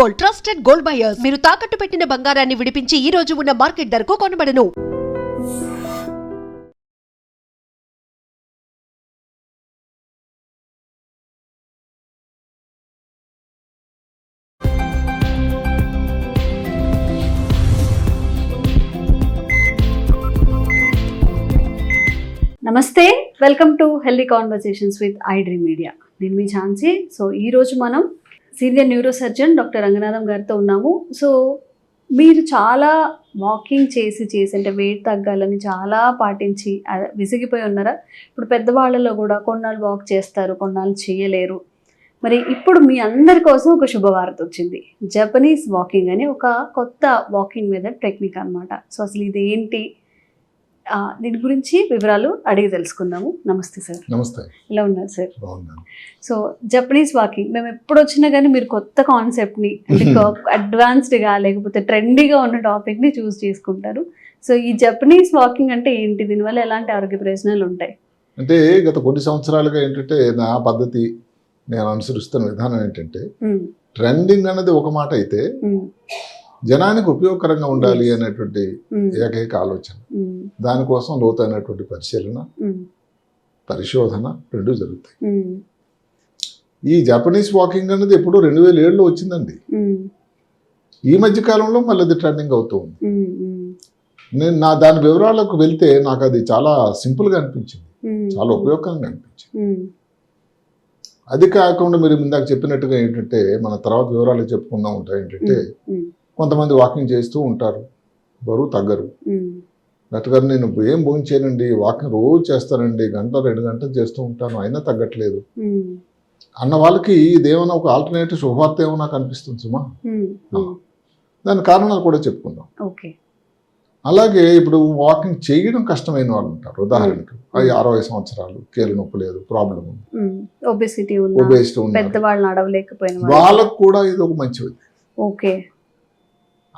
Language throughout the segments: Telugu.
Gold, trusted gold buyers. మీరు తాకట్టు పెట్టిన బంగారాన్ని విడిపించి ఈ రోజు ఉన్న మార్కెట్ ధరకు కొనబడను. నమస్తే, welcome to healthy conversations with iDream media. నేను మీ ఝాన్సీ. సో ఈరోజు మనం senior neuro surgeon doctor Ranganatham గారితో ఉన్నాము. సో మీరు చాలా వాకింగ్ చేసి అంటే వెయిట్ తగ్గాలని చాలా పాటించి విసిగిపోయి ఉన్నారా? ఇప్పుడు పెద్దవాళ్ళలో కూడా కొన్నాళ్ళు వాక్ చేస్తారు, కొన్నాళ్ళు చేయలేరు. మరి ఇప్పుడు మీ అందరి కోసం ఒక శుభవార్త వచ్చింది. జపనీస్ వాకింగ్ అని ఒక కొత్త వాకింగ్ మెథడ్ టెక్నిక్ అన్నమాట. సో అసలు ఇది ఏంటి, దీని గురించి వివరాలు అడిగి తెలుసుకుందాము. నమస్తే సార్. నమస్తే. ఎలా ఉన్నారు సార్? బాగున్నాను. సో జపనీస్ వాకింగ్ మేము ఎప్పుడు వచ్చినా కానీ మీరు కొత్త కాన్సెప్ట్ని అంటే అడ్వాన్స్డ్గా లేకపోతే ట్రెండీగా ఉన్న టాపిక్ని చూస్ చేసుకుంటారు. సో ఈ జపనీస్ వాకింగ్ అంటే ఏంటి, దీనివల్ల ఎలాంటి ఆరోగ్య ప్రయోజనాలు ఉంటాయి? అంటే గత కొన్ని సంవత్సరాలుగా ఏంటంటే నా పద్ధతి, నేను అనుసరిస్తున్న విధానం ఏంటంటే ట్రెండింగ్ అనేది ఒక మాట అయితే జనానికి ఉపయోగకరంగా ఉండాలి అనేటువంటి ఏకైక ఆలోచన. దానికోసం లోతైనటువంటి పరిశీలన, పరిశోధన రెండు జరుగుతాయి. ఈ జపనీస్ వాకింగ్ అనేది ఎప్పుడో 2007లో వచ్చిందండి. ఈ మధ్య కాలంలో మళ్ళీ అది ట్రెండింగ్ అవుతూ ఉంది. నేను దాని వివరాలకు వెళ్తే నాకు అది చాలా సింపుల్గా అనిపించింది, చాలా ఉపయోగకరంగా అనిపించింది. అది కాకుండా మీరు ఇందాక చెప్పినట్టుగా ఏంటంటే మన తర్వాత వివరాలు చెప్పుకుందాం ఉంటాయి. ఏంటంటే కొంతమంది వాకింగ్ చేస్తూ ఉంటారు, బరువు తగ్గరు. డాక్టర్ గారు నేను ఏం భోజనం చేయనండి, వాకింగ్ రోజు చేస్తానండి, 1-2 గంటలు చేస్తూ ఉంటాను, అయినా తగ్గట్లేదు అన్న వాళ్ళకి ఇదేమైనా ఒక ఆల్టర్నేటివ్ శుభవార్త ఏమో నాకు అనిపిస్తుంది సుమా. దాని కారణాలు కూడా చెప్పుకుందాం. అలాగే ఇప్పుడు వాకింగ్ చేయడం కష్టమైన వాళ్ళు ఉంటారు. ఉదాహరణకు 60 సంవత్సరాలు, కీళ్ళ నొప్పి లేదు, ప్రాబ్లం ఉంది, ఒబేసిటీ ఉంది, వాళ్ళకు కూడా ఇది ఒక మంచిది.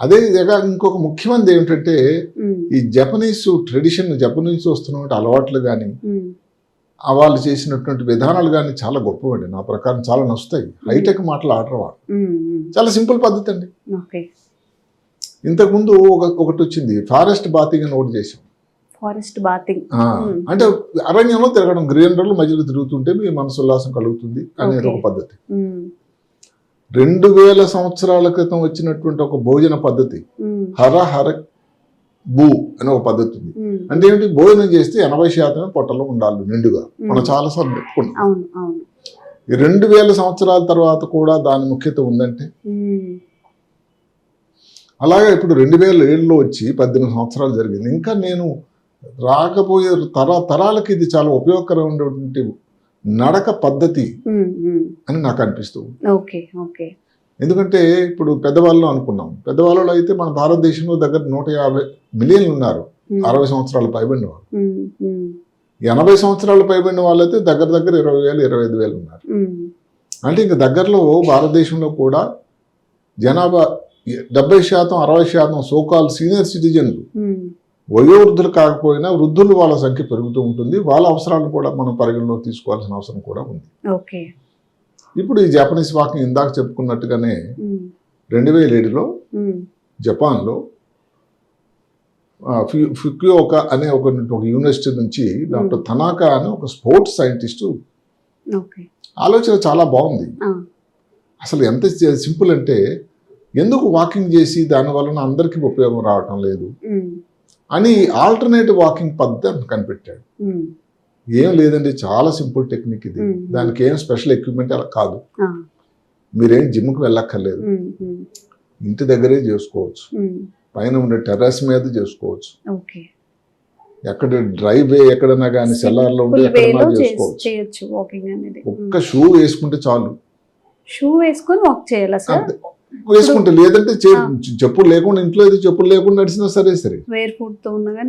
అదే విధంగా ఇంకొక ముఖ్యమైనది ఏమిటంటే ఈ జపనీస్ ట్రెడిషన్, జపనీస్ వస్తున్నటువంటి అలవాట్లు కానీ వాళ్ళు చేసినటువంటి విధానాలు కానీ చాలా గొప్పవండి. నా ప్రకారం చాలా నచ్చుతాయి. హైటెక్ మాటలు ఆడరు వాళ్ళు, చాలా సింపుల్ పద్ధతి అండి. ఇంతకుముందు ఒకటి వచ్చింది, ఫారెస్ట్ బాతింగ్ అని ఒకటి చేసాం. ఫారెస్ట్ బాతింగ్ అంటే అరణ్యంలో తిరగడం, గ్రీనరీల మధ్యలో తిరుగుతుంటే మీ మనసు ఉల్లాసం కలుగుతుంది అనేది ఒక పద్ధతి. 2000 సంవత్సరాల క్రితం వచ్చినటువంటి ఒక భోజన పద్ధతి, హర బూ అనే ఒక పద్ధతి ఉంది. అంటే ఏంటి, భోజనం చేస్తే 80% పొట్టలో ఉండాలి నిండుగా. మనం చాలాసార్లు చెప్పుకున్నాం. ఈ 2000 సంవత్సరాల తర్వాత కూడా దాని ముఖ్యత ఉందంటే, అలాగే ఇప్పుడు 2007లో వచ్చి 18 సంవత్సరాలు జరిగింది. ఇంకా నేను రాకపోయే తరాలకి ఇది చాలా ఉపయోగకరమైనటువంటి నడక పద్ధతి అని నాకు అనిపిస్తుంది. ఎందుకంటే ఇప్పుడు పెద్దవాళ్ళు అనుకున్నాం, పెద్దవాళ్ళు అయితే మన భారతదేశంలో దగ్గర 150 మిలియన్లు ఉన్నారు 60 సంవత్సరాలు పైబడిన వాళ్ళు. 80 సంవత్సరాలు పైబడిన వాళ్ళైతే దగ్గర 20,000-25,000 ఉన్నారు. అంటే ఇంక దగ్గరలో భారతదేశంలో కూడా జనాభా 70%, 60% సోకాల్ సీనియర్ సిటిజన్లు, వయోవృద్ధులు కాకపోయినా వృద్ధులు వాళ్ళ సంఖ్య పెరుగుతూ ఉంటుంది. వాళ్ళ అవసరాలను కూడా మనం పరిగణలో తీసుకోవాల్సిన అవసరం కూడా ఉంది. ఇప్పుడు ఈ జపనీస్ వాకింగ్ ఇందాక చెప్పుకున్నట్టుగానే 2007లో జపాన్లో ఫుకుయోకా అనే ఒక యూనివర్సిటీ నుంచి డాక్టర్ తనాకా అనే ఒక స్పోర్ట్స్ సైంటిస్టు ఆలోచన చాలా బాగుంది. అసలు ఎంత సింపుల్ అంటే, ఎందుకు వాకింగ్ చేసి దాని వలన అందరికీ ఉపయోగం రావటం లేదు అని ఆల్టర్నేటివ్ వాకింగ్ పద్ధతి కనిపెట్టాడు. ఏం లేదండి, చాలా సింపుల్ టెక్నిక్ ఇది. దానికి ఏం స్పెషల్ ఎక్విప్మెంట్ అలా కాదు, మీరేం జిమ్కి వెళ్ళక్కర్లేదు, ఇంటి దగ్గరే చేసుకోవచ్చు, పైన ఉండే టెర్రస్ మీద చేసుకోవచ్చు, ఎక్కడ డ్రైవ్ వే ఎక్కడన్నా కానీ సెల్లార్లో ఉంటే ఎక్కడన్నా చేసుకోవచ్చు. ఒక్క షూ వేసుకుంటే చాలు. షూ వేసుకొని వాక్ చేయాలా సార్? వేసుకుంటే, లేదంటే చెప్పులు లేకుండా, ఇంట్లో అయితే చెప్పులు లేకుండా నడిచినా సరే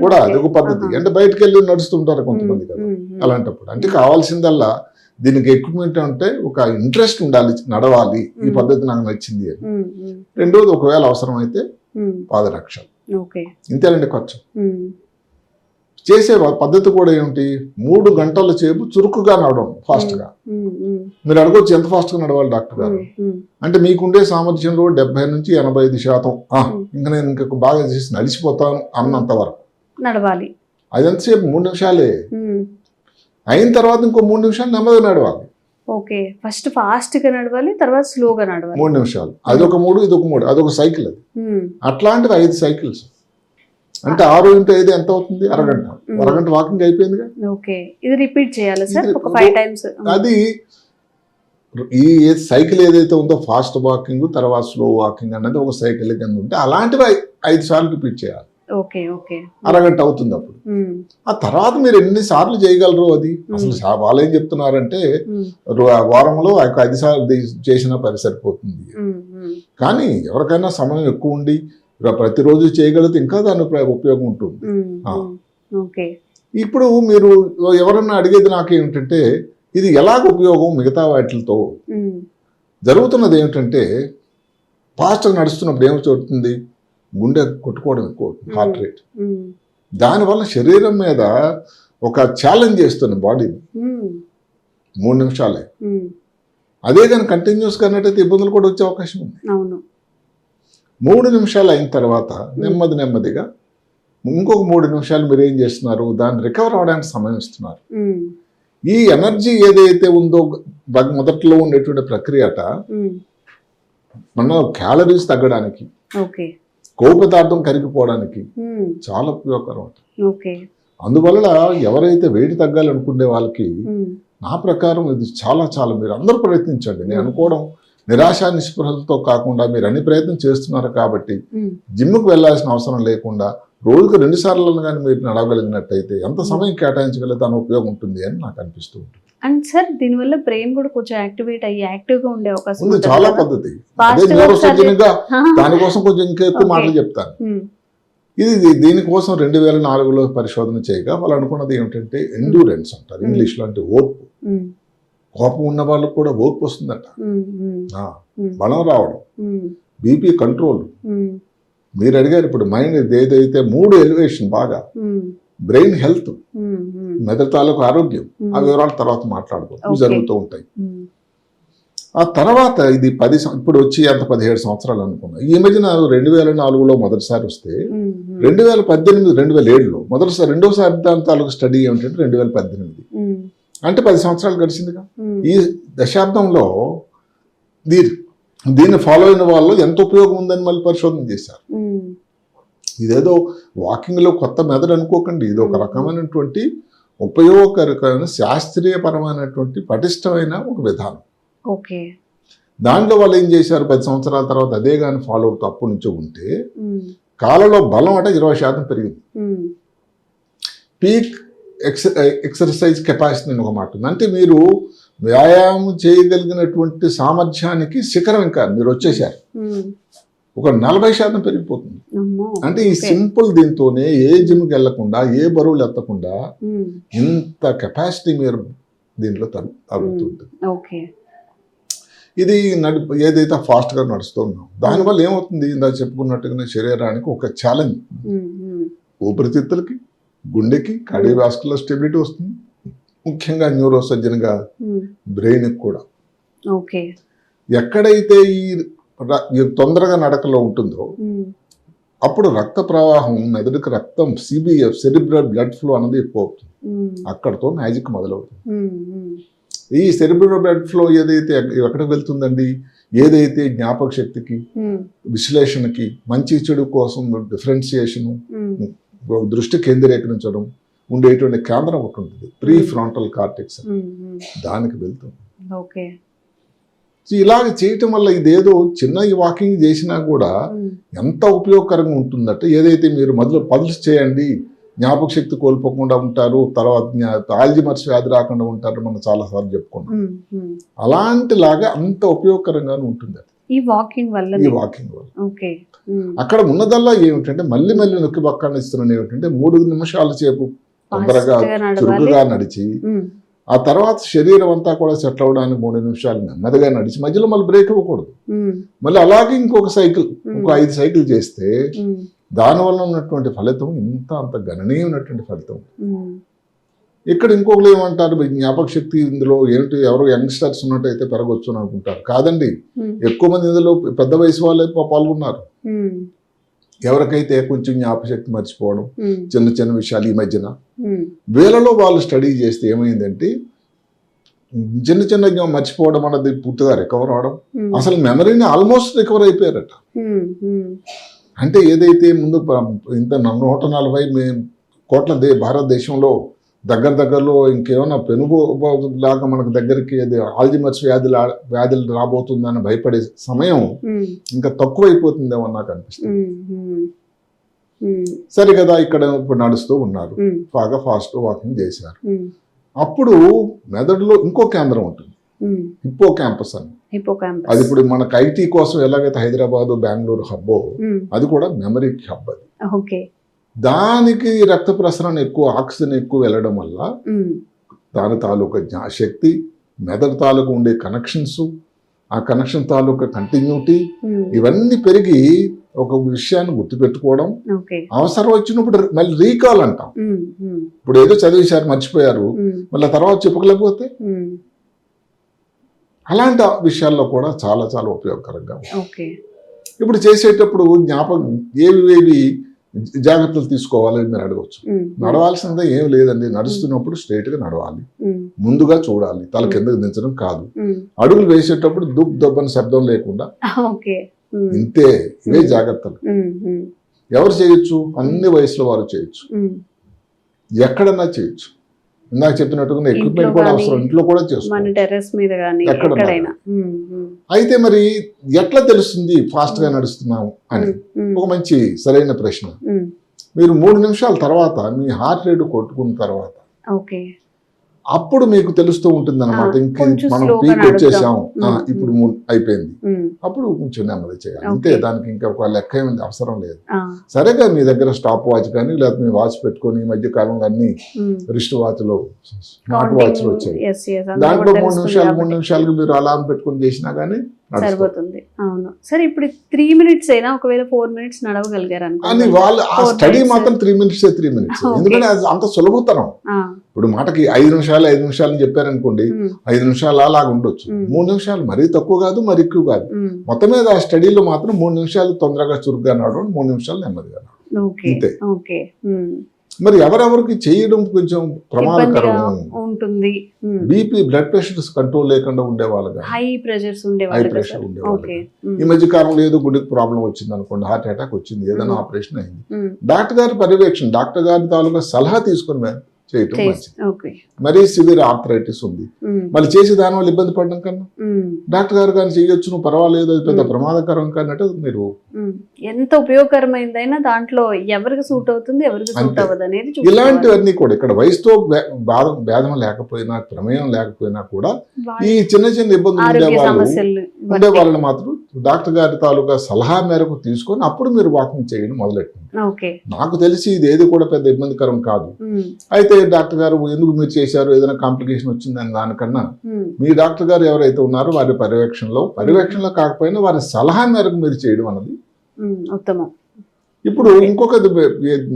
కూడా అది ఒక పద్ధతి. అంటే బయటకు వెళ్ళి నడుస్తుంటారు కొంతమంది కదా, అలాంటప్పుడు అంటే కావాల్సిందల్లా దీనికి ఎక్విప్మెంట్ అంటే ఒక ఇంట్రెస్ట్ ఉండాలి, నడవాలి, ఈ పద్ధతి నాకు నచ్చింది అని. రెండోది, ఒకవేళ అవసరం అయితే పాదరక్షలు, ఇంతేనండి ఖర్చు. చేసే పద్ధతి కూడా ఏమిటి, 3 గంటల సేపు చురుకుగా నడవడం ఫాస్ట్గా. మీరు అడగొచ్చు ఎంత ఫాస్ట్గా నడవాలి డాక్టర్ గారు అంటే, మీకుండే సామర్థ్యంలో 70 నుంచి 85% ఇంకా నేను ఇంకా బాగా చేసి నలిసిపోతాను అన్నంత వరకు నడవాలి. అది ఎంతసేపు 3 నిమిషాలే. అయిన తర్వాత ఇంకో 3 నిమిషాలు నెమ్మదిగా నడవాలి. ఓకే, ఫస్ట్ ఫాస్ట్ గా నడవాలి, తర్వాత స్లోగా నడవాలి. 3 నిమిషాలు, అదొక 3, ఇదొక 3, అదొక సైకిల్. అది అట్లాంటివి 5 సైకిల్స్ అంటే 6 × 5 ఎంత అవుతుంది? అరగంట వాకింగ్ అయిపోయిందిగా. ఓకే, ఇది రిపీట్ చేయాలి సార్ ఒక 5 టైమ్స్. అది ఈ సైకిల్ ఏదైతే ఉందో ఫాస్ట్ వాకింగ్ తర్వాత స్లో వాకింగ్ అన్నది ఒక సైకిల్ కింద ఉంటే అలాంటివి 5 సార్లు రిపీట్ చేయాలి. ఓకే ఓకే, అరగంట అవుతుంది అప్పుడు. ఆ తర్వాత మీరు ఎన్ని సార్లు చేయగలరు అది అసలు వాళ్ళు ఏం చెప్తున్నారంటే వారంలో 5 సార్లు చేసినా సరిపోతుంది. కానీ ఎవరికైనా సమయం ఎక్కువ ఉండి ప్రతిరోజు చేయగలిగితే ఇంకా దాని ఉపయోగం ఉంటుంది. ఇప్పుడు మీరు ఎవరన్నా అడిగేది నాకేమిటంటే, ఇది ఎలాగ ఉపయోగం మిగతా వాటితో జరుగుతున్నది ఏమిటంటే, ఫాస్ట్గా నడుస్తున్నప్పుడు ఏమి జరుగుతుంది, గుండె కొట్టుకోవడం ఎక్కువ అవుతుంది, హార్ట్ రేట్. దానివల్ల శరీరం మీద ఒక ఛాలెంజ్ చేస్తుంది బాడీని. 3 నిమిషాలే. అదే కానీ కంటిన్యూస్గా అన్నట్టయితే ఇబ్బందులు కూడా వచ్చే అవకాశం ఉంది. 3 నిమిషాలు అయిన తర్వాత నెమ్మదిగా ఇంకొక 3 నిమిషాలు మీరు ఏం చేస్తున్నారు, దాన్ని రికవర్ అవడానికి సమయం ఇస్తున్నారు. ఈ ఎనర్జీ ఏదైతే ఉందో మొదట్లో ఉండేటువంటి ప్రక్రియట మన క్యాలరీస్ తగ్గడానికి, కొవ్వు పదార్థం కరిగిపోవడానికి చాలా ఉపయోగకరం. అందువల్ల ఎవరైతే వెయిట్ తగ్గాలనుకునే వాళ్ళకి నా ప్రకారం ఇది చాలా మీరు అందరూ ప్రయత్నించండి. నేను అనుకోవడం నిరాశ నిస్పృహలతో కాకుండా మీరు అన్ని ప్రయత్నం చేస్తున్నారు కాబట్టి జిమ్కి వెళ్ళాల్సిన అవసరం లేకుండా రోజుకు 2 సార్లు కానీ మీరు నడవగలిగినట్టయితే ఎంత సమయం కేటాయించగలిగితే దాని ఉపయోగం ఉంటుంది అని నాకు అనిపిస్తూ ఉంటుంది. అండ్ సార్ దీనివల్ల బ్రెయిన్ కూడా కొంచెం యాక్టివేట్ అయ్యి యాక్టివ్గా ఉండే అవకాశం ఉంది. చాలా పద్ధతి అదే న్యూరోసర్జన్గా దానికోసం కొంచెం ఇంకా ఎక్కువ మాటలు చెప్తాను. ఇది దీనికోసం 2004లో పరిశోధన చేయగా వాళ్ళు అనుకున్నది ఏమిటంటే ఎండ్యూరెన్స్ అంటారు ఇంగ్లీష్లో, అంటే ఓర్పు. కోపం ఉన్న వాళ్ళకు కూడా ఓర్పు వస్తుందట, బలం రావడం, బీపీ కంట్రోల్. మీరు అడిగారు ఇప్పుడు మైండ్ ఏదైతే 3 ఎలివేషన్ బాగా, బ్రెయిన్ హెల్త్, మెదడు తాలూకు ఆరోగ్యం, ఆ వివరాలు తర్వాత మాట్లాడుకో జరుగుతూ ఉంటాయి. ఆ తర్వాత ఇది ఇప్పుడు వచ్చి అంత 17 సంవత్సరాలు అనుకున్నా. ఈ మధ్యన 2004లో మొదటిసారి వస్తే 2018, 2007లో మొదటిసారి, రెండోసారి దాని తాలూకు స్టడీ ఏమిటంటే 2018. అంటే 10 సంవత్సరాలు గడిచిందిగా. ఈ దశాబ్దంలో దీన్ని ఫాలో అయిన వాళ్ళు ఎంత ఉపయోగం ఉందని మళ్ళీ పరిశోధన చేశారు. ఇదేదో వాకింగ్లో కొత్త మెథడ్ అనుకోకండి, ఇది ఒక రకమైనటువంటి ఉపయోగకరమైన శాస్త్రీయపరమైనటువంటి పటిష్టమైన ఒక విధానం. దాంట్లో వాళ్ళు ఏం చేశారు, 10 సంవత్సరాల తర్వాత అదే కానీ ఫాలో అవుతూ అప్పటి నుంచి ఉంటే కాళ్ళలో బలం అంటే 20% పెరిగింది. పీక్ ఎక్సర్సైజ్ కెపాసిటీ అని ఒక మాట ఉంది. అంటే మీరు వ్యాయామం చేయగలిగినటువంటి సామర్థ్యానికి శిఖరం ఇంకా మీరు వచ్చేసారు, ఒక 40% పెరిగిపోతుంది. అంటే ఈ సింపుల్ దీంతోనే ఏ జిమ్కి వెళ్లకుండా ఏ బరువులు ఎత్తకుండా ఇంత కెపాసిటీ మీరు దీంట్లో తగ్గుతుంది. ఇది ఏదైతే ఫాస్ట్గా నడుస్తూ ఉన్నాం దానివల్ల ఏమవుతుంది, ఇందాక చెప్పుకున్నట్టుగానే శరీరానికి ఒక ఛాలెంజ్, ఊపిరితిత్తులకి, గుండెకి, కార్డియోవాస్కులర్ స్టెబిలిటీ వస్తుంది. ముఖ్యంగా న్యూరోసర్జన్గా బ్రెయిన్కి కూడా. ఎక్కడైతే ఈ తొందరగా నడకలో ఉంటుందో అప్పుడు రక్త ప్రవాహం, మెదడుకి రక్తం, సిబిఎఫ్ సెరిబ్రల్ బ్లడ్ ఫ్లో అన్నది ఎక్కువ అవుతుంది. అక్కడతో మ్యాజిక్ మొదలవుతుంది. ఈ సెరిబ్రల్ బ్లడ్ ఫ్లో ఏదైతే ఎక్కడికి వెళ్తుందండి, ఏదైతే జ్ఞాపక శక్తికి, విశ్లేషణకి, మంచి చెడు కోసం డిఫరెన్సియేషను, దృష్టి కేంద్రీకరించడం ఉండేటువంటి కేంద్రం ఒకటి ఉంటుంది, ప్రీ ఫ్రాంటల్ కార్టెక్స్, దానికి వెళ్తుంది. ఇలాగ చేయటం వల్ల ఇదేదో చిన్న వాకింగ్ చేసినా కూడా ఎంత ఉపయోగకరంగా ఉంటుందంటే, ఏదైతే మీరు మొదలు పల్స్ చేయండి జ్ఞాపక శక్తి కోల్పోకుండా ఉంటారు, తర్వాత ఆల్జిమర్స్ వ్యాధి రాకుండా ఉంటారు, మనం చాలాసార్లు చెప్పుకున్నాం. అలాంటిలాగా అంత ఉపయోగకరంగానే ఉంటుంది ఈ వాకింగ్ వల్ల. అక్కడ ఉన్నదల్లా ఏమిటంటే మళ్ళీ నొక్కి పక్కన ఇస్తున్నాను ఏమిటంటే 3 నిమిషాల సేపు తొందరగా చురుకుగా నడిచి ఆ తర్వాత శరీరం అంతా కూడా సెటిల్ అవడానికి 3 నిమిషాలు నెమ్మదిగా నడిచి మధ్యలో మళ్ళీ బ్రేక్ ఇవ్వకూడదు. మళ్ళీ అలాగే ఇంకొక సైకిల్, ఇంకో 5 సైకిల్ చేస్తే దానివల్ల ఉన్నటువంటి ఫలితం అంత గణనీయమైనటువంటి ఫలితం. ఉమ్, ఇక్కడ ఇంకొకరు ఏమంటారు, మీ జ్ఞాపక శక్తి ఇందులో ఏంటి, ఎవరో యంగ్స్టర్స్ ఉన్నట్టయితే పెరగొచ్చు అని అనుకుంటారు. కాదండి, ఉమ్, ఎక్కువ మంది ఇందులో పెద్ద వయసు వాళ్ళే పాల్గొన్నారు. ఉమ్, ఎవరికైతే కొంచెం జ్ఞాపకశక్తి మర్చిపోవడం, ఉమ్, చిన్న చిన్న విషయాలు ఈ మధ్యన ఉమ్, వేలలో వాళ్ళు స్టడీ చేస్తే ఏమైందంటే చిన్న చిన్న మర్చిపోవడం అన్నది పూర్తిగా రికవర్ అవడం, ఉమ్, అసలు మెమరీని ఆల్మోస్ట్ రికవర్ అయిపోయారట. ఉమ్, ఉమ్, అంటే ఏదైతే ముందు ఇంత 140 కోట్ల భారతదేశంలో దగ్గరలో ఇంకేమైనా లాగా మనకు దగ్గరికి అది ఆల్జిమర్స్ వ్యాధులు రాబోతుందని భయపడే సమయం ఉమ్, ఇంకా తక్కువైపోతుందేమో నాకు అనిపిస్తుంది. ఉమ్, ఉమ్, సరే కదా, ఇక్కడ ఇప్పుడు నడుస్తూ ఉన్నారు, ఉమ్, బాగా ఫాస్ట్ వాకింగ్ చేశారు. ఉమ్, అప్పుడు మెదడులో ఇంకో కేంద్రం ఉంటుంది, ఉమ్, హిప్పో క్యాంపస్ అని. హిప్పోకాంపస్. అది ఇప్పుడు మనకు ఐటీ కోసం ఎలాగైతే హైదరాబాదు బెంగళూరు హబ్బో, ఉమ్, అది కూడా మెమరీకి హబ్. అది ఓకే. దానికి రక్త ప్రసరణ ఎక్కువ, ఆక్సిజన్ ఎక్కువ వెళ్ళడం వల్ల ఉమ్, దాని తాలూకా శక్తి, మెదడు తాలూకు ఉండే కనెక్షన్స్, ఆ కనెక్షన్ తాలూకా కంటిన్యూటీ, ఉమ్, ఇవన్నీ పెరిగి ఒక విషయాన్ని గుర్తుపెట్టుకోవడం, ఓకే. అవసరం వచ్చినప్పుడు మళ్ళీ రీకాల్ అంటాం. ఉమ్, ఉమ్, ఇప్పుడు ఏదో చదివేశారు మర్చిపోయారు, ఉమ్, మళ్ళీ తర్వాత చెప్పుకోలేకపోతే, ఉమ్, అలాంటి విషయాల్లో కూడా చాలా చాలా ఉపయోగకరంగా ఉంది. ఓకే. ఇప్పుడు చేసేటప్పుడు జ్ఞాపకం ఏవి జాగ్రత్తలు తీసుకోవాలని మీరు అడగవచ్చు. ఉమ్, నడవాల్సిందే ఏం లేదండి, నడుస్తున్నప్పుడు స్ట్రైట్గా నడవాలి, ఉమ్, ముందుగా చూడాలి, తల కిందకి దించడం కాదు, ఉమ్, అడుగులు వేసేటప్పుడు దొబ్బని శబ్దం లేకుండా, ఓకే. ఉమ్, ఇంతే. ఇవే జాగ్రత్తలు. ఉమ్, ఉమ్, ఎవరు చేయొచ్చు? అన్ని వయసులో వారు చేయొచ్చు, ఉమ్, ఎక్కడన్నా చేయొచ్చు. ఇందాక చెప్పినట్టుగా ఎక్విప్మెంట్ ఇంట్లో కూడా కానీ, అవసరం, ఇంట్లో కూడా మన చేసుకోవచ్చు. టెర్రస్ మీద కానీ ఎక్కడున్నా ఎక్కడైనా. ఉమ్, ఉమ్, అయితే మరి ఎట్లా తెలుస్తుంది ఫాస్ట్ గా నడుస్తున్నాము అని? ఉమ్, ఒక మంచి సరైన ప్రశ్న. ఉమ్, మీరు 3 నిమిషాల తర్వాత మీ హార్ట్ రేట్ కొట్టుకున్న తర్వాత ఓకే. అప్పుడు మీకు తెలుస్తూ ఉంటుంది అనమాట, ఇంక కొంచెం మనం స్లోగా పీక్ నడుద్దాం. వచ్చేసాం, ఉమ్, ఇప్పుడు అయిపోయింది, ఉమ్, అప్పుడు కొంచెం నెమ్మది చేయాలి. ఓకే. అంతే, దానికి ఇంకా ఒక లెక్క ఏమి అవసరం లేదు. ఆ, సరేగా మీ దగ్గర స్టాప్ వాచ్ కానీ లేకపోతే మీ వాచ్ పెట్టుకొని, ఈ మధ్య కాలంలో అన్ని ఉమ్, రిస్ట్ వాచ్లో స్మార్ట్ counting, వాచ్లు వచ్చాయి. yes, yes, అందులో దాంట్లో కూడా 3 తెలుస్తుంది నిమిషాలు కాబట్టి 3 నిమిషాలకు మీరు అలారం పెట్టుకొని చేసినా కానీ నడుస్తుంది. సరిపోతుంది. అవును. సరే, ఇప్పుడు 3 మినిట్స్ అయినా ఒకవేళ 4 మినిట్స్ నడవగలిగారు అని అనుకోండి. వాళ్ళు ఆ 4 స్టడీ minutes. మాత్రం 3 మినిట్స్ Okay. ఎందుకంటే అది అంత సులభతరం. ఆ, ఇప్పుడు మాటకి 5 నిమిషాలు అని చెప్పారనుకోండి, ఉమ్, 5 నిమిషాలు అలాగ ఉండొచ్చు. 3 నిమిషాలు మరీ తక్కువ కాదు, మరి ఎక్కువ కాదు. ఉమ్, మొత్తం మీద ఆ స్టడీలో మాత్రం 3 నిమిషాలు తొందరగా చురుగ్గా నడవడం, 3 నిమిషాలు నెమ్మదిగా నడవడం. ఓకే. అంతే. ఓకే. ఉమ్, మరి ఎవరెవరికి చేయడం కొంచెం ప్రమాదకరం. ఇబ్బందిగా ఉంటుంది. బీపీ, బ్లడ్ ప్రెషర్స్ కంట్రోల్ లేకుండా ఉండేవాళ్ళు కానీ, హై ప్రెషర్స్ ఉండే హై ప్రెషర్ ఉండేవాళ్ళు ఓకే. కానీ. ఈ మధ్య కాలంలో ఏదో గుండెకి ప్రాబ్లం వచ్చింది అనుకోండి, హార్ట్ అటాక్ వచ్చింది, ఏదైనా ఆపరేషన్ అయింది, ఉమ్, డాక్టర్ గారి పర్యవేక్షణ, డాక్టర్ గారి తాలూకా సలహా తీసుకుని చేయటం మంచిది. ఓకే. మరీ సివియర్ ఆర్థరైటిస్ ఉంది, ఉమ్, మళ్ళీ చేసి దానివల్ల ఇబ్బంది పడడం కన్నా ఉమ్, డాక్టర్ గారు కానీ చేయొచ్చు, నువ్వు పర్వాలేదు, అది పెద్ద ప్రమాదకరం కానట్టు మీరు. ఉమ్. ఎంత ఉపయోగకరమైందైనా దాంట్లో ఎవరికి సూట్ అవుతుంది, ఎవరికి సూట్ అంతే. అవ్వదు అనేది చూసుకోవాలి. ఇలాంటివన్నీ కూడా ఇక్కడ వయసుతో భేదం లేకపోయినా, ప్రమేయం లేకపోయినా కూడా ఈ చిన్న చిన్న ఇబ్బందులు ఆరోగ్య సమస్యలు ఉండే వాళ్ళని మాత్రం డాక్టర్ గారి తాలూకా సలహా మేరకు తీసుకొని అప్పుడు మీరు వాకింగ్ చేయడం మొదలెట్టండి. ఓకే. నాకు తెలిసి ఇది ఏది కూడా పెద్ద ఇబ్బందికరం కాదు. ఉమ్, అయితే డాక్టర్ గారు ఎందుకు మీరు చేశారు, ఏదైనా కాంప్లికేషన్ వచ్చిందని దానికన్నా ఉమ్, మీ డాక్టర్ గారు ఎవరైతే ఉన్నారో వారి పర్యవేక్షణలో కాకపోయినా వారి సలహా మేరకు మీరు చేయడం అన్నది ఉమ్, ఉత్తమం. ఇప్పుడు ఇంకొకటి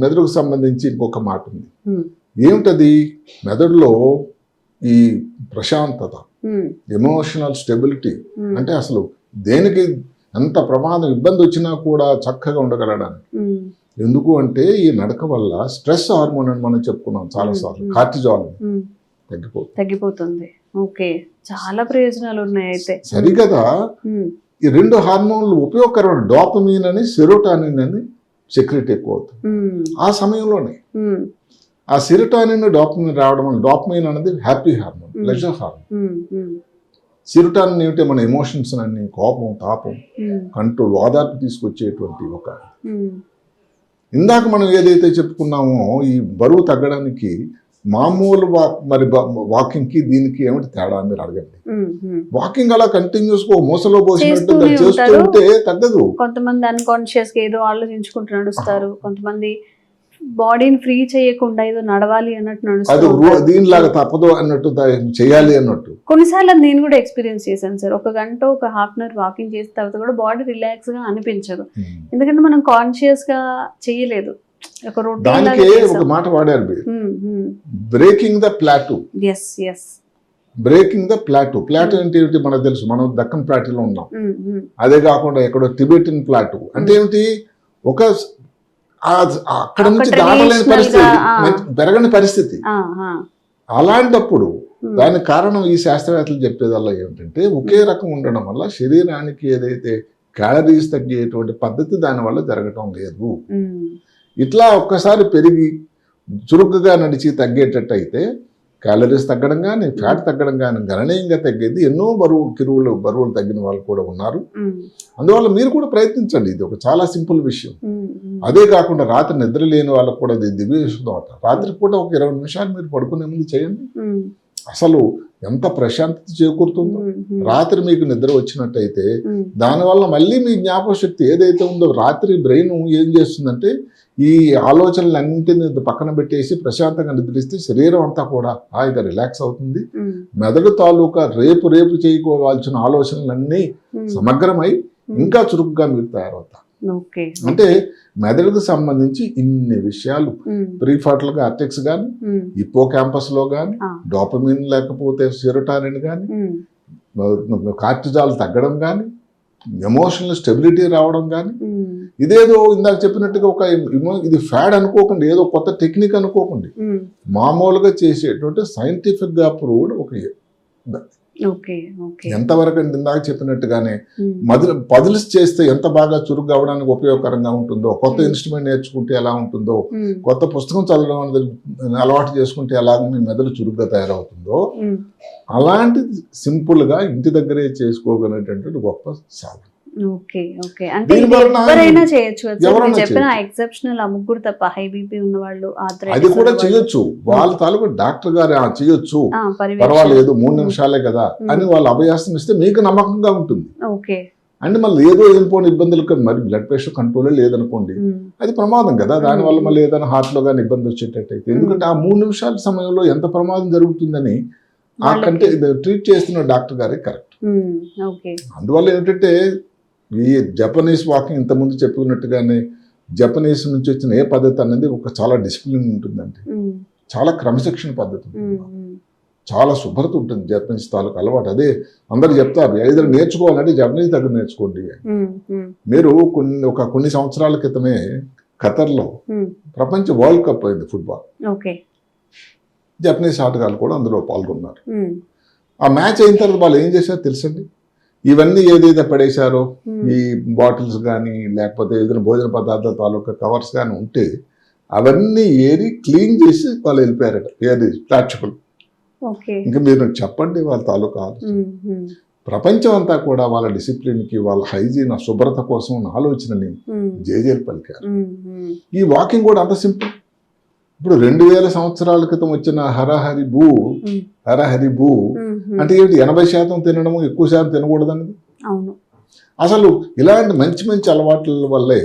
మెదడుకు సంబంధించి ఇంకొక మాట ఉంది. ఉమ్, ఏమిటది? మెదడులో ఈ ప్రశాంతత, ఉమ్, ఎమోషనల్ స్టెబిలిటీ, ఉమ్, అంటే అసలు దేనికి ఎంత ప్రమాదం ఇబ్బంది వచ్చినా కూడా చక్కగా ఉండగలడానికి. ఉమ్, ఎందుకు అంటే ఈ నడక వల్ల స్ట్రెస్ హార్మోన్ అని మనం చెప్పుకున్నాం చాలాసార్లు, కార్టిజాల్ ఉమ్, తగ్గిపోతుంది. ఓకే. చాలా ప్రయోజనాలు ఉన్నాయి అయితే. సరిగదా. ఉమ్, ఈ 2 హార్మోన్లు ఉపయోగకరమైన డోపమీన్ అని, సెరోటానిన్ అని సెక్రెట్ ఎక్కువ అవుతుంది ఉమ్, ఆ సమయంలోనే. ఉమ్, ఆ సెరోటానిన్, డోపమీన్ రావడం వల్ల, డోపమీన్ అనేది హ్యాపీ హార్మోన్, ప్లెజర్ హార్మోన్. ఉమ్, ఉమ్, సెరోటానిన్ ఏమిటంటే మన ఎమోషన్స్ అన్ని, కోపం, తాపం, ఉమ్, కంట్రోల్, ఓదార్పు తీసుకొచ్చేటువంటి ఒక. ఉమ్, ఇందాక మనం ఏదైతే చెప్పుకున్నామో ఈ బరువు తగ్గడానికి మామూలు వాకింగ్కి దీనికి ఏమిటి తేడా మీరు అడగండి. ఉమ్, ఉమ్. వాకింగ్ అలా కంటిన్యూస్ గా మోసలో పోసినట్టు చేస్తూనే చేస్తూ ఉంటారు. ఉంటే తగ్గదు. కొంతమంది అన్కాన్షియస్ గా ఏదో ఆలోచించుకుంటూ నడుస్తారు, కొంతమంది బాడీని ఫ్రీ చేయకుండా ఏదో నడవాలి అన్నట్టు అది నడుస్తుంది. దీనిలాగా తప్పదు అన్నట్టు చేయాలి అన్నట్టు. కొన్నిసార్లు అది నేను కూడా ఎక్స్పీరియన్స్ చేశాను సార్. ఒక గంట ఒక హాఫ్ అన్ అవర్ వాకింగ్ చేసిన తర్వాత కూడా బాడీ రిలాక్స్ గా అనిపించదు, ఎందుకంటే మనం కాన్షియస్ గా చేయలేదు, ఒక రొటీన్ దానికి ఒక మాట వాడారు మీరు, breaking the plateau. Yes yes breaking the plateau. Plateau ఏంటి మనకు తెలుసు, మనం దక్కన్ ప్లాటూలో ఉన్నాం. అదే కాకుండా ఎక్కడో టిబెటిన్ ప్లాటూ అంటే ఏమిటి, ఒక అక్కడ నుంచి దాటలేని పరిస్థితి, పెరగని పరిస్థితి. అలాంటప్పుడు దానికి కారణం ఈ శాస్త్రవేత్తలు చెప్పేదల్లా ఏమిటంటే, ఒకే రకం ఉండడం వల్ల శరీరానికి ఏదైతే క్యాలరీస్ తగ్గేటువంటి పద్ధతి దాని వల్ల జరగటం లేదు. ఇట్లా ఒక్కసారి పెరిగి చురుకుగా నడిచి తగ్గేటట్టు అయితే క్యాలరీస్ తగ్గడం కానీ ఫ్యాట్ తగ్గడం కానీ గణనీయంగా తగ్గేది. ఎన్నో బరువులు తగ్గిన వాళ్ళు కూడా ఉన్నారు. అందువల్ల మీరు కూడా ప్రయత్నించండి. ఇది ఒక చాలా సింపుల్ విషయం. అదే కాకుండా రాత్రి నిద్ర లేని వాళ్ళకు కూడా ఇది దివ్య విషయం అట. రాత్రి పూట ఒక 20 నిమిషాలు మీరు పడుకునే ముందు చేయండి. అసలు ఎంత ప్రశాంతత చేకూరుతుందో. రాత్రి మీకు నిద్ర వచ్చినట్టయితే దానివల్ల మళ్ళీ మీ జ్ఞాపక శక్తి ఏదైతే ఉందో, రాత్రి బ్రెయిన్ ఏం చేస్తుందంటే ఈ ఆలోచనలన్నింటినీ పక్కన పెట్టేసి ప్రశాంతంగా నిద్రిస్తే శరీరం అంతా కూడా హాయిగా రిలాక్స్ అవుతుంది. మెదడు తాలూకా రేపు చేయకోవాల్సిన ఆలోచనలన్నీ సమగ్రమై ఇంకా చురుకుగా మీరు తయారవుతారు. అంటే మెదడుకు సంబంధించి ఇన్ని విషయాలు ప్రీఫాటల్ కార్టెక్స్ కానీ, హిప్పో క్యాంపస్ లో కానీ, డోపమిన్ లేకపోతే సెరోటోనిన్ కానీ, కార్టిజాల్ తగ్గడం కానీ, ఎమోషనల్ స్టెబిలిటీ రావడం కానీ, ఇదేదో ఇందాక చెప్పినట్టుగా ఒక ఇది ఫ్యాడ్ అనుకోకండి, ఏదో కొత్త టెక్నిక్ అనుకోకండి, మామూలుగా చేసేటువంటి సైంటిఫిక్ గా ప్రూవ్డ్ ఒక ఎంతవరకు అంటే ఇందాక చెప్పినట్టుగానే పజిల్స్ చేస్తే ఎంత బాగా చురుగ్గా అవడానికి ఉపయోగకరంగా ఉంటుందో, కొత్త ఇన్స్ట్రుమెంట్ నేర్చుకుంటే ఎలా ఉంటుందో, కొత్త పుస్తకం చదవడం అనేది అలవాటు చేసుకుంటే ఎలా మీ మెదడు చురుగ్గా తయారవుతుందో, అలాంటి సింపుల్ గా ఇంటి దగ్గరే చేసుకోగలిగేటువంటి గొప్ప సాధన. ఎవరైనా చేయొచ్చు. ఎక్సెప్షనల్ ముగ్గురు తప్ప, హై బీపీ ఉన్న వాళ్ళు అది కూడా చేయొచ్చు. వాళ్ళ తాలూకు డాక్టర్ గారు చేయొచ్చు, పర్వాలేదు 3 నిమిషాలే కదా అని వాళ్ళు అభయాసం ఇస్తే మీకు నమ్మకంగా ఉంటుంది. అంటే మళ్ళీ ఏదో వెళ్ళిపోయిన ఇబ్బందులు, మరి బ్లడ్ ప్రెషర్ కంట్రోలే లేదనుకోండి, అది ప్రమాదం కదా. దానివల్ల మళ్ళీ ఏదైనా హార్ట్లో కానీ ఇబ్బంది వచ్చేటట్టయితే, ఎందుకంటే ఆ 3 నిమిషాల సమయంలో ఎంత ప్రమాదం జరుగుతుందని ఆ కంటే ట్రీట్ చేస్తున్న డాక్టర్ గారే కరెక్ట్. అందువల్ల ఏంటంటే ఈ జపనీస్ వాకింగ్ ఇంతకుముందు చెప్పుకున్నట్టుగానే జపనీస్ నుంచి వచ్చిన ఏ పద్ధతి అనేది ఒక చాలా డిసిప్లిన్ ఉంటుందండి, చాలా క్రమశిక్షణ పద్ధతి ఉంటుంది, చాలా శుభ్రత ఉంటుంది జపనీస్ తాలూకు అలవాటు. అదే అందరు చెప్తారు, ఏదైనా నేర్చుకోవాలంటే జపనీస్ దగ్గర నేర్చుకోండి. మీరు కొన్ని సంవత్సరాల క్రితమే ఖతర్లో ప్రపంచ వరల్డ్ కప్ అయింది ఫుట్బాల్. జపనీస్ ఆటగాళ్ళు కూడా అందులో పాల్గొన్నారు. ఆ మ్యాచ్ అయిన తర్వాత వాళ్ళు ఏం చేశారో తెలుసండి, ఇవన్నీ ఏదైతే పడేశారో ఈ బాటిల్స్ కానీ లేకపోతే ఏదైనా భోజన పదార్థాల తాలూకా కవర్స్ కానీ ఉంటే అవన్నీ ఏరి క్లీన్ చేసి వాళ్ళు వెళ్ళిపోయారట, ఏది ప్రేక్షకులు. ఇంకా మీరు చెప్పండి వాళ్ళ తాలూకా ప్రపంచం అంతా కూడా వాళ్ళ డిసిప్లిన్కి, వాళ్ళ హైజీన్, శుభ్రత కోసం ఉన్న ఆలోచనని జేజేలు పలికారు. ఈ వాకింగ్ కూడా అంత సింపుల్. ఇప్పుడు 2000 సంవత్సరాల క్రితం వచ్చిన హరహరి భూ అంటే ఏంటి, 80% తినడము, ఎక్కువ శాతం తినకూడదన్నది. అసలు ఇలాంటి మంచి మంచి అలవాట్ల వల్లే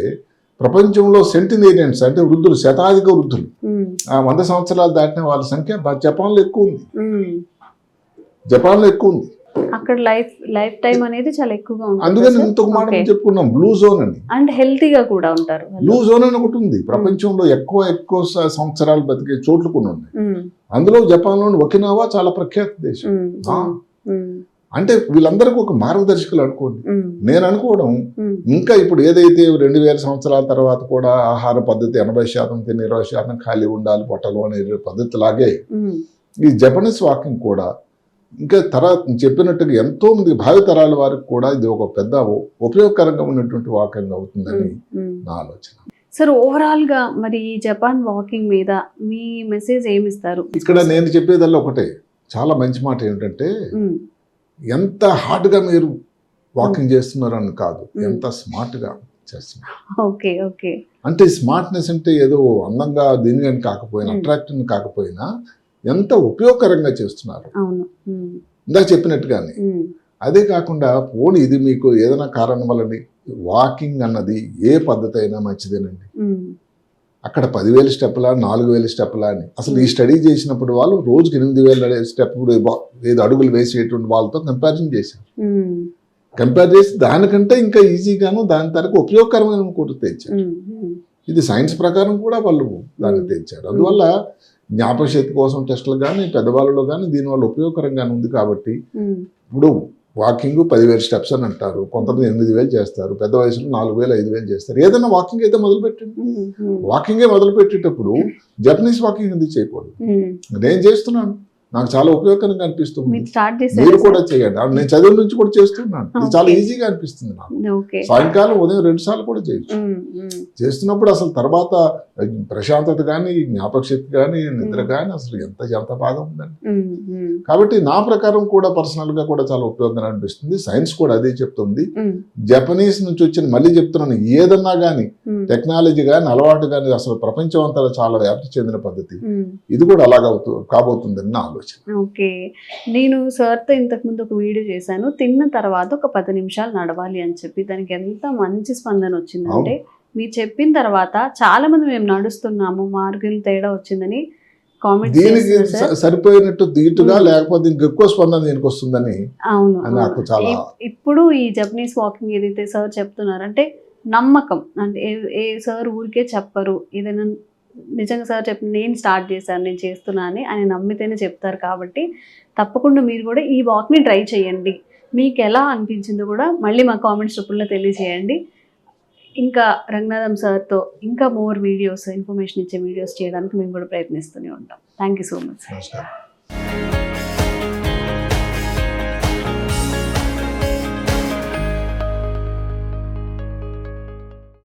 ప్రపంచంలో సెంటినేరియన్స్ అంటే వృద్ధులు, శతాధిక వృద్ధులు, 100 సంవత్సరాలు దాటిన వాళ్ళ సంఖ్య జపాన్లో ఎక్కువ ఉంది. అక్కడ లైఫ్ టైం అనేది చాలా ఎక్కువగా ఉంటుంది. అందుకని ఇంకొక మాట చెప్పుకున్నాం, బ్లూ జోన్ అని. అండ్ హెల్తీగా కూడా ఉంటారు. బ్లూ జోన్ అని ఒకటి ఉంది ప్రపంచంలో, ఎక్కువ సంవత్సరాలు బతికే చోట్లు కొన్ని ఉన్నాయి. అందులో జపాన్లోని ఒకినావా చాలా ప్రఖ్యాత దేశం. అంటే వీళ్ళందరికీ ఒక మార్గదర్శకులు అనుకోండి. నేను అనుకోవడం, ఇంకా ఇప్పుడు ఏదైతే 2000 సంవత్సరాల తర్వాత కూడా ఆహార పద్ధతి 80% తిని 20% ఖాళీ ఉండాలి పొట్టలు అనే పద్ధతి లాగే ఈ జపనీస్ వాకింగ్ కూడా ఇంకా తర్వాత చెప్పినట్టుగా ఎంతో మంది భావితరాల వారికి కూడా ఇది ఒక పెద్ద ఉపయోగకరంగా ఉన్నటువంటి వాకింగ్ అవుతుందని నా ఆలోచన. సార్, ఓవరాల్ గా మరి ఈ జపాన్ వాకింగ్ మీద మీ మెసేజ్ ఏమి ఇస్తారు? ఇక్కడ నేను చెప్పేదల్లా ఒకటే చాలా మంచి మాట ఏంటంటే, ఎంత హార్డ్ గా మీరు వాకింగ్ చేస్తున్నారని కాదు, ఎంత స్మార్ట్ గా చేస్తున్నారు. అంటే స్మార్ట్నెస్ అంటే ఏదో అందంగా దీనిగా కాకపోయినా, అట్రాక్టివ్ కాకపోయినా ఎంత ఉపయోగకరంగా చేస్తున్నారు. ఇందాక చెప్పినట్టుగానే అదే కాకుండా పోనీ ఇది మీకు ఏదైనా కారణం వల్ల వాకింగ్ అన్నది ఏ పద్ధతి అయినా మంచిదేనండి. అక్కడ 10,000 స్టెప్లా 4,000 స్టెప్లా అని అసలు ఈ స్టడీ చేసినప్పుడు వాళ్ళు రోజుకి 8,000 స్టెప్ ఏదో అడుగులు వేసేటువంటి వాళ్ళతో కంపారిజన్ చేశారు. కంపేర్ చేసి దానికంటే ఇంకా ఈజీగాను దాని తరకు ఉపయోగకరమైన కూడా తెచ్చారు. ఇది సైన్స్ ప్రకారం కూడా వాళ్ళు దాన్ని తెచ్చారు. అందువల్ల జ్ఞాపక శక్తి కోసం టెస్టులు కానీ పెద్దవాళ్ళలో కానీ దీనివల్ల ఉపయోగకరంగానే ఉంది. కాబట్టి ఇప్పుడు వాకింగ్ 10,000 స్టెప్స్ అని అంటారు, కొంతమంది 8,000 చేస్తారు, పెద్ద వయసులో 4,000 5,000 చేస్తారు. ఏదైనా వాకింగ్ అయితే మొదలుపెట్టండి. వాకింగే మొదలు పెట్టేటప్పుడు జపనీస్ వాకింగ్ ఎందుకు చేయకూడదు? నేను చేస్తున్నాను, నాకు చాలా ఉపయోగకరంగా అనిపిస్తుంది, మీరు కూడా చేయండి. నేను చదువు నుంచి కూడా చేస్తున్నాను, ఇది చాలా ఈజీగా అనిపిస్తుంది నాకు. సాయంకాలం ఉదయం 2 సార్లు కూడా చేయొచ్చు. చేస్తున్నప్పుడు అసలు తర్వాత ప్రశాంతత కానీ జ్ఞాపక శక్తి కానీ నిద్ర కానీ అసలు ఎంత బాగా ఉందండి. కాబట్టి నా ప్రకారం కూడా పర్సనల్ గా కూడా చాలా ఉపయోగంగా అనిపిస్తుంది. సైన్స్ కూడా అదే చెప్తుంది. జపనీస్ నుంచి వచ్చిన, మళ్ళీ చెప్తున్నాను, ఏదన్నా కానీ టెక్నాలజీ కానీ అలవాటు కానీ అసలు ప్రపంచం అంతా చాలా వ్యాప్తి చెందిన పద్ధతి. ఇది కూడా అలాగా కాబోతుందని నా ఆలోచన. ఓకే, నేను సార్తో ఇంతకుముందు ఒక వీడియో చేశాను, తిన్న తర్వాత ఒక 10 నిమిషాలు నడవాలి అని చెప్పి. దానికి ఎంత మంచి స్పందన వచ్చిందంటే, మీరు చెప్పిన తర్వాత చాలా మంది మేము నడుస్తున్నాము, మార్గం తేడా వచ్చిందని కామెంట్ దీనికి సరిపోయినట్టు దీటుగా లేకపోతే ఇంకెక్కువ స్పందన దీనికి వస్తుందని. అవును, నాకు చాలా ఇప్పుడు ఈ జపనీస్ వాకింగ్ ఏదైతే సార్ చెప్తున్నారంటే నమ్మకం, అంటే ఏ సార్ ఊరికే చెప్పరు, ఏదైనా నిజంగా సార్ చెప్పి నేను స్టార్ట్ చేశాను, నేను చేస్తున్నా అని ఆయన నమ్మితేనే చెప్తారు. కాబట్టి తప్పకుండా మీరు కూడా ఈ వాక్ని ట్రై చేయండి. మీకు ఎలా అనిపించిందో కూడా మళ్ళీ మా కామెంట్స్ రూపంలో తెలియజేయండి. ఇంకా రంగనాథం సార్తో ఇంకా మోర్ వీడియోస్, ఇన్ఫర్మేషన్ ఇచ్చే వీడియోస్ చేయడానికి మేము కూడా ప్రయత్నిస్తూనే ఉంటాం. Thank you so much. నమస్కారం.